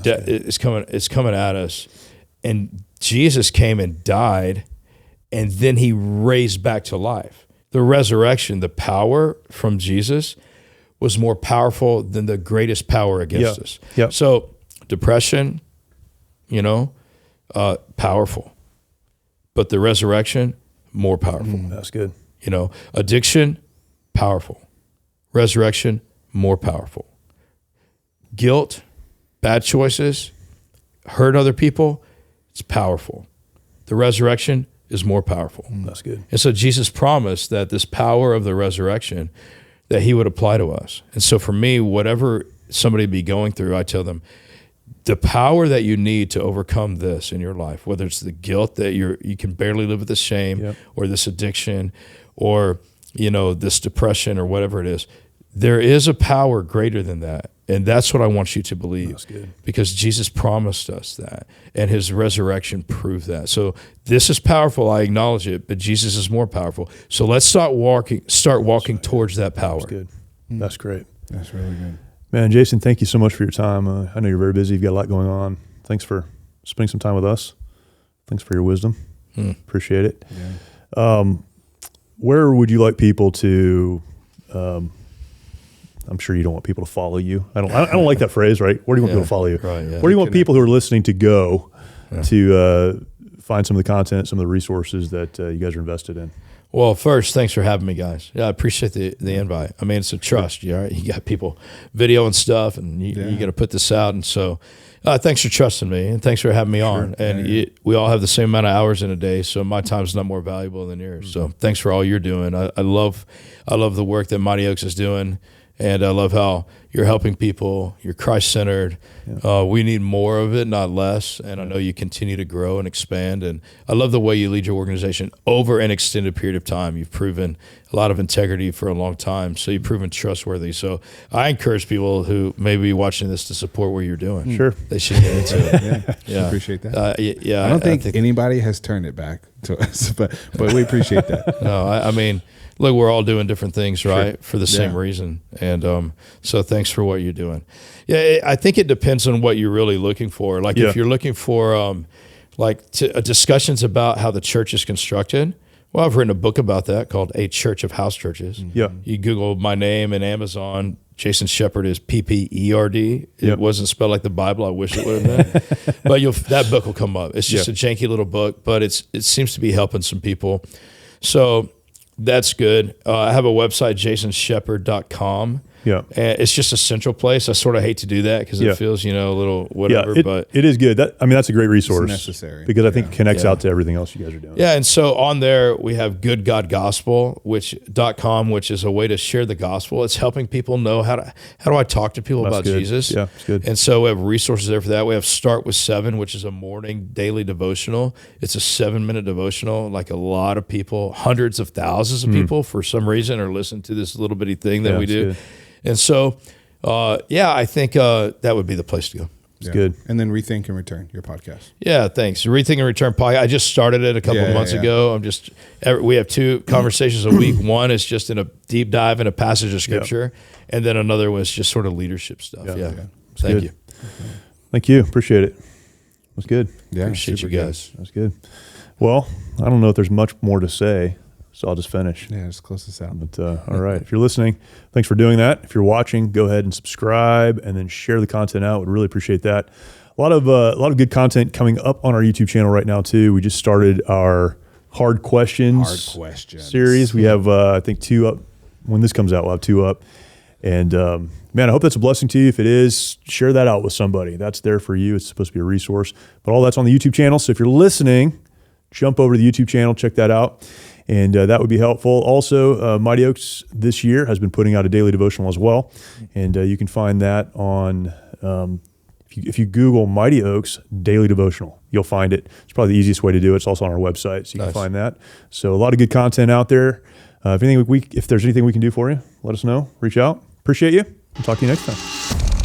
it's coming at us. And Jesus came and died, and then he raised back to life. The resurrection, the power from Jesus was more powerful than the greatest power against us. Yep. So depression, powerful. But the resurrection, more powerful. That's good. Addiction, powerful. Resurrection, more powerful. Guilt, bad choices, hurt other people, it's powerful. The resurrection is more powerful. That's good. And so Jesus promised that this power of the resurrection, that he would apply to us. And so for me, whatever somebody be going through, I tell them, the power that you need to overcome this in your life, whether it's the guilt that you can barely live with this shame, or this addiction, or this depression, or whatever it is, there is a power greater than that. And that's what I want you to believe. That's good. Because Jesus promised us that, and his resurrection proved that. So this is powerful. I acknowledge it, but Jesus is more powerful. So let's start walking towards that power. That's good. That's great. That's really good. Man, Jason, thank you so much for your time. I know you're very busy. You've got a lot going on. Thanks for spending some time with us. Thanks for your wisdom. Appreciate it. Yeah. Where would you like people to, I'm sure you don't want people to follow you. I don't like that phrase, right? Where do you want people to follow you? Right, yeah. Where do you want people who are listening to go to find some of the content, some of the resources that you guys are invested in? Well, first, thanks for having me, guys. Yeah, I appreciate the invite. I mean, it's a trust. You got people video and stuff, and you got to put this out. And so thanks for trusting me, and thanks for having me on. And we all have the same amount of hours in a day, so my time's not more valuable than yours. So thanks for all you're doing. I love the work that Mighty Oaks is doing. And I love how you're helping people. You're Christ-centered. Yeah. We need more of it, not less. And I know you continue to grow and expand. And I love the way you lead your organization over an extended period of time. You've proven a lot of integrity for a long time. So you've proven trustworthy. So I encourage people who may be watching this to support what you're doing. Sure. They should get into it. Yeah. Appreciate that. Yeah. I don't think anybody has turned it back to us, but we appreciate that. No, I mean, look, we're all doing different things, right? For the same reason. And so thanks for what you're doing. Yeah, I think it depends on what you're really looking for. Like if you're looking for discussions about how the church is constructed, well, I've written a book about that called A Church of House Churches. Yeah. You Google my name in Amazon. Jason Shepperd is P-P-E-R-D. It wasn't spelled like the Bible. I wish it would have been. But that book will come up. It's just a janky little book, but it seems to be helping some people. So that's good. I have a website, jasonshepperd.com. Yeah. And it's just a central place. I sort of hate to do that because it feels, a little whatever. But it is good. That's a great resource. It's necessary. Because I think it connects out to everything else you guys are doing. Yeah, and so on there we have Good God Gospel, .com, which is a way to share the gospel. It's helping people know how do I talk to people about Jesus. Yeah, it's good. And so we have resources there for that. We have Start with 7, which is a morning daily devotional. It's a 7-minute devotional. Like a lot of people, hundreds of thousands of people for some reason are listening to this little bitty thing that we do. Good. And so, I think that would be the place to go. It's good. And then Rethink and Return, your podcast. Yeah, thanks. Rethink and Return podcast. I just started it a couple of months ago. We have 2 conversations a week. One is just in a deep dive in a passage of scripture, and then another was just sort of leadership stuff. Yeah. Thank you. Thank you. Appreciate it. That's good. Yeah, appreciate you guys. That's good. Well, I don't know if there's much more to say, so I'll just finish. Yeah, just close this out. But all right, if you're listening, thanks for doing that. If you're watching, go ahead and subscribe, and then share the content out. We'd really appreciate that. A lot of good content coming up on our YouTube channel right now too. We just started our Hard Questions series. We have I think 2 up. When this comes out, we'll have 2 up. And man, I hope that's a blessing to you. If it is, share that out with somebody. That's there for you. It's supposed to be a resource. But all that's on the YouTube channel. So if you're listening, jump over to the YouTube channel, check that out. And that would be helpful. Also, Mighty Oaks this year has been putting out a daily devotional as well. And you can find that on, if you Google Mighty Oaks Daily Devotional, you'll find it. It's probably the easiest way to do it. It's also on our website, so you can find that. So a lot of good content out there. If there's anything we can do for you, let us know. Reach out. Appreciate you. We'll talk to you next time.